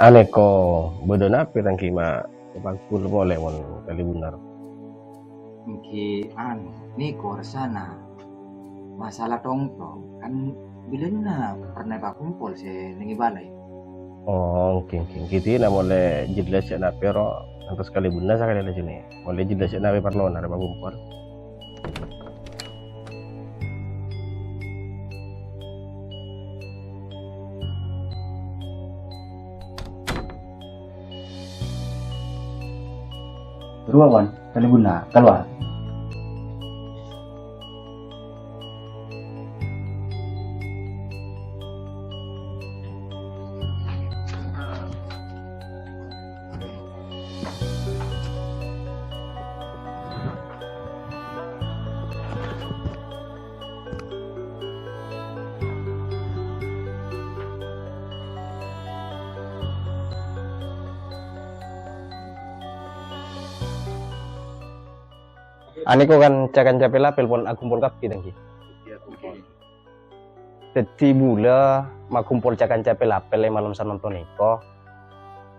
Ane ko bedona pirang kima pagpul mo lemon kali benar. Mungkin nih korsana masalah tongtong kan bilena pernah pak kumpul sih nengi balai. Oh, oke. Gitu na mole jelas na pero antos kali benar sakali la sini. Mole jelas na pe parlo na pagumpol. Ruawan, Talibuna, keluar. Ani ko kan cakan capela pelpon akumpul kapi tangki. Jadi mula makumpul cakan capela pele malam sanonton iko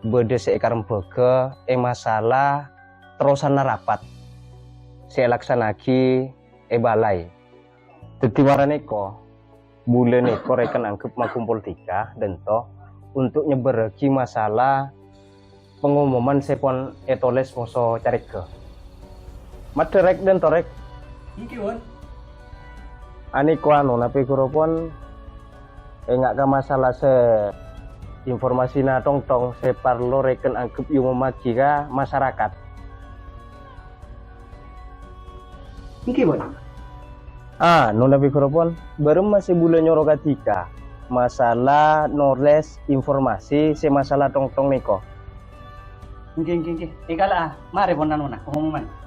bede seekar bege masalah terusan rapat selaksanaki balai. Jadi warane ko bulan iko rekan angkep makumpul tika dan to untuk nyeberagi masalah pengumuman sepon etoles moso carike. Materek dan torek. Iki Ani ko anu napi kuropon enggak ka masalah se informasi na tong se parlo reken angkep yung memaki ka masyarakat. Iki Nu napi kuropon baru masih bulan nyoro katika masalah knowledge informasi se masalah tong niko. Iki. Ikala mari pon nanu na pengumuman.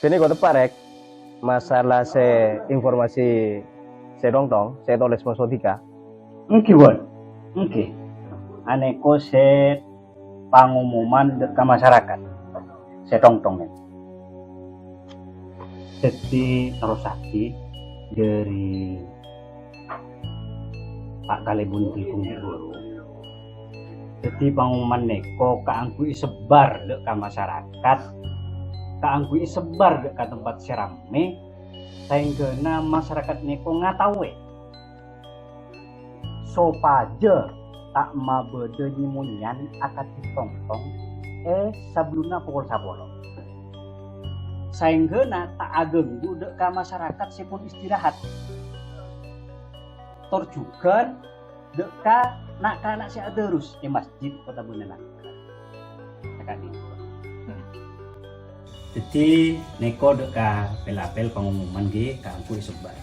Kini ko teparek masalah se informasi se tong se toles mosotika. Iki. Aneko se pengumuman ke masyarakat. Se tong-tong. Jadi terus lagi dari Pak Kalibun Guru. Jadi pengumuman neko kaangkui sebar ke masyarakat, kaangkui sebar ke tempat serame, sehingga masyarakat neko ngatawe. Sopaja tak mabede nyimunyan akan ditongtong sebelumnya pukul 10. Sehingga tak ageng duduk ke masyarakat sepun istirahat. Tor juga deka nak si aderus di masjid Kota Bunena. Jadi neko deka pelapel pengumuman ge kampung sebar.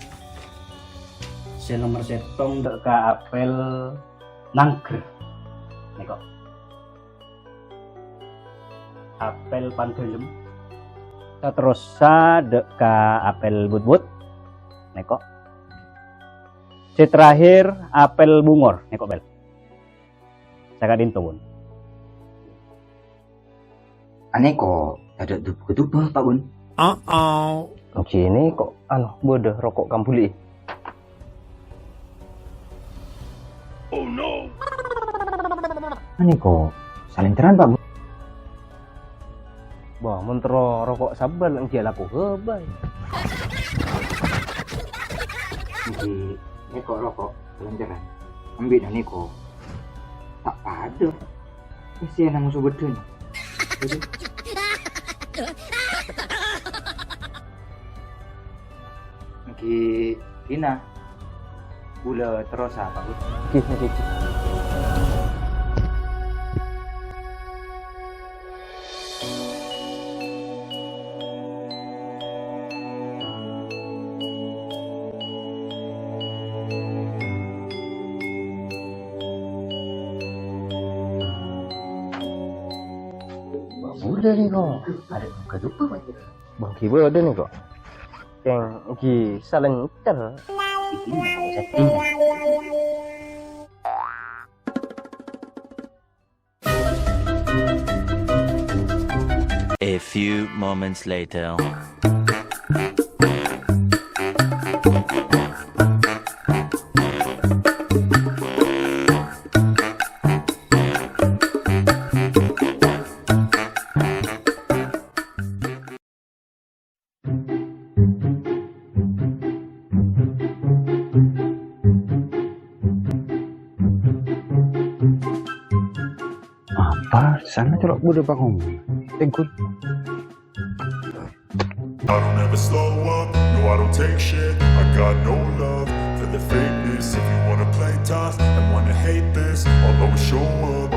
Se nomor setong deka apel nangger. Neko. Apel pandelem. Terus deka apel but neko. Si terakhir apel bungor neko bel. Saya kadin tuun. Aneko ada dupa Pak Bun. Ini kok bodoh rokok kampuli. Oh no. Aneko salinteran Pak Bun. Wah, mentero rokok sabar yang dia laku hebay. Ini kok rokok salinteran. Ambil Aneko. Tak ada. Isi yang musuh beden. Kina bula terus apa Bun? Kiki. Udah nih kok, ada kedupa. Bang Kibo ada nih kok. Yang saling cer. bikin mau settingan. A few moments later. Apa? Sana colok muda pak ngomong. Tengkut. I don't ever slow up, no I don't take shit. I got no love for the fakeness. If you wanna play tough and wanna hate this, I'll always show up.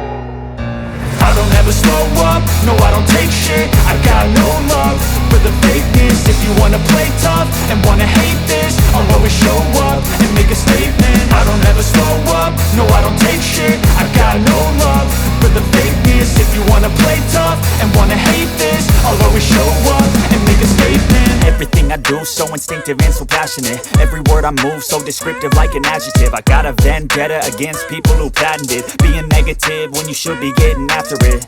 I don't ever slow up, no I don't take shit. I got no love for the fakeness. If you wanna play tough and wanna hate this, I'll always show up and make a statement. I don't ever slow up, no I don't take shit. I got no love for the fakeness. If you wanna play tough and wanna hate this, I'll always show up and make a statement. Everything I do so instinctive and so passionate. Every word I move so descriptive like an adjective. I got a vendetta against people who patented being negative when you should be getting after it.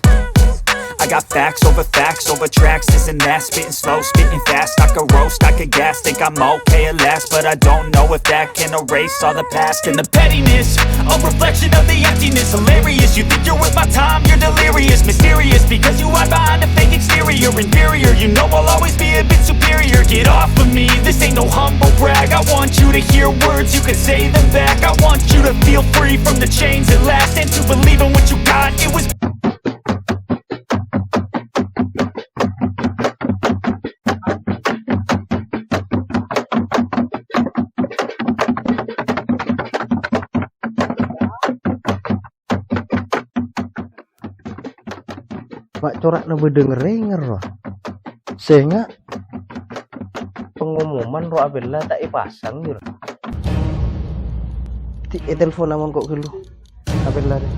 I got facts over tracks, this and that. Spitting slow, spitting fast. I could roast, I could gas. Think I'm okay at last, but I don't know if that can erase all the past. And the pettiness, a reflection of the emptiness. Hilarious, you think you're worth my time, you're delirious. Mysterious, because you hide behind a fake exterior. Inferior, you know I'll always be a bit superior. Get off of me, this ain't no humble brag. I want you to hear words, you can say them back. I want you to feel free from the chains at last, and to believe in what you got. It was Pak corak na denger roh. Sehingga pengumuman roh abella tak ipasang gitu. Telepon namun kok gelu. Abella deh.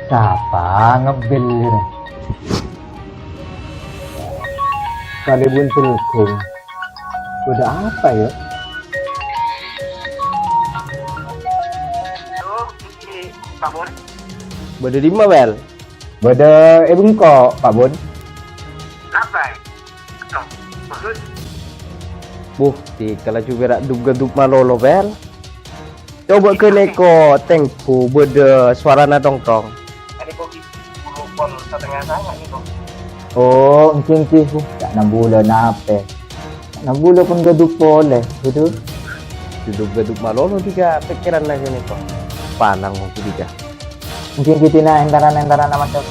Siapa ngebel gitu? Kali buntelkum. Udah apa ya? Bade di mana bel? Bada bengkok, Pak Bun. Bukti kalau juga rak dug malolo bel. Coba ke neko tengku beda suarana tongtong. Oh, mungkin sih, tak 6 bulan apa? 6 bulan pun gaduk boleh, betul? Duduk malolo juga pikiran lagi nih kok. Panang waktu juga. Mungkin kita na entaran nama cok.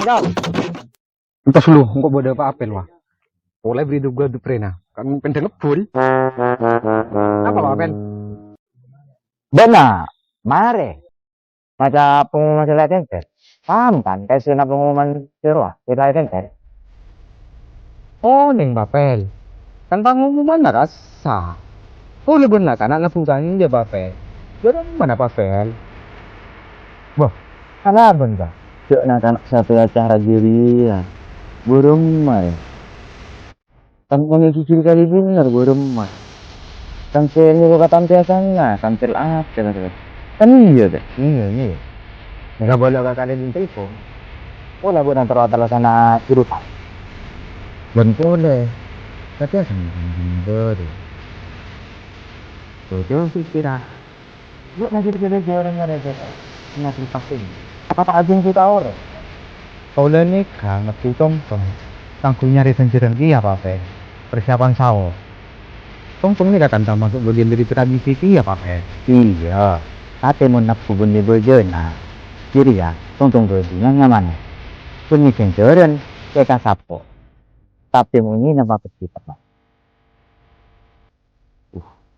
Kang. Entas lu, engkau bodoh apa apel wah. Oleh beri duga duprena, kan pendeng ngebul. Apa Pak Apel? Benar, mare. Macam pengumuman selain temper. Paham kan? Kayak sena pengumuman seruah, selain temper. Oh, neng Pak Apel. Kan pengumuman nak rasa. Oh, lebih nak anak nafungkan dia Pak Apel. Jadi mana Pak Apel? Wah, kenapa benda? Cuk nak anak satu acara diri ya. Burung mai. Tanpa ngisi kali benar burung mai. Tampil ni kata biasanya, tampil apa kata. Kan iya deh. Iya. Enggak boleh kali di telepon. Oh, lah buat antara sana urutan. Boleh. Tapi asal baru. Tuh sih kira. Yuk nanti kita orang ada tu. Nanti pasti. Apa aja kita orang? Kau ni kan ngerti tongtong. Tangku nyari senjata lagi apa Pak? Persiapan sawo. Tongtong ni kata masuk bagian dari tradisi ya Pak? Iya. Ate mo napubun ni Bojona. Jadi ya, tongtong berdua nyaman. Punya senjata kaya sapo. Tapi mo ni napapagkita pa.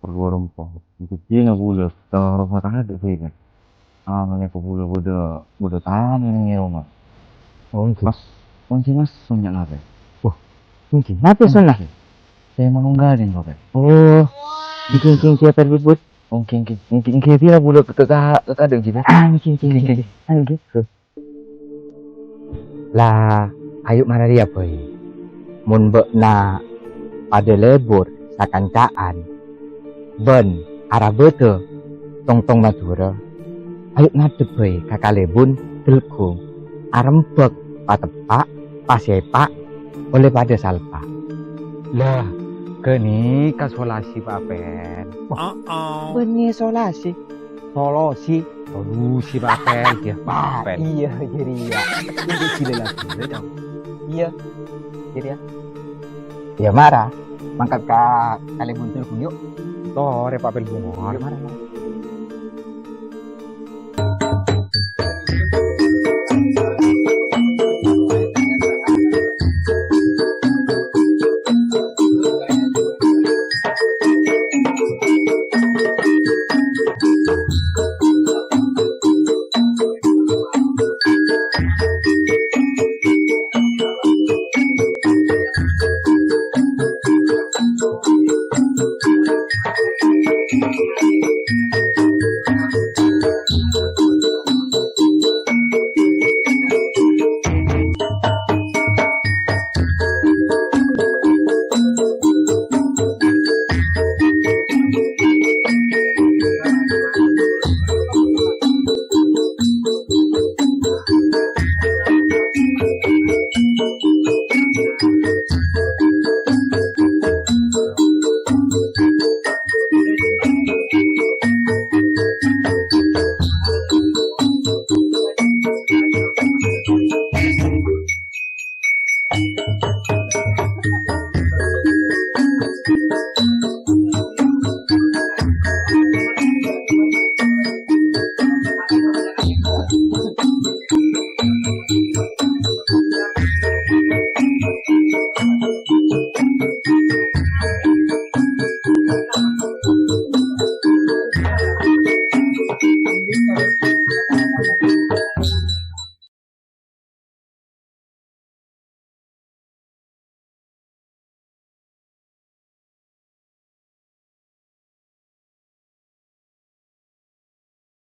Perlu rempong. Itu dia nggak boleh. Taruh matanya di sini. Ini aku boleh tahan ini rumah. Oh, gitu. Mas, mas, sunyak apa? Mungkin. Apa sana? Saya mau nunggalin kok. Oh, mungkin siapa ribut? Mungkin dia boleh tetap ada gitu. Mungkin gitu. Lah, ayo mana dia boy? Mun na pada lebur sakancaan. Ben arah bete tong natura. Ayo ngadep boy kakak lebun telku. Arempek patepak pasepak oleh pada salpa. Lah, keni kasolasi papen. Beni solasi. Solusi papen dia papen. Iya jadi ya itu gila lagi dong. Iya jadi ya Ya marah. Mangkat ka kali buntul yuk. tore papel bunga Marah.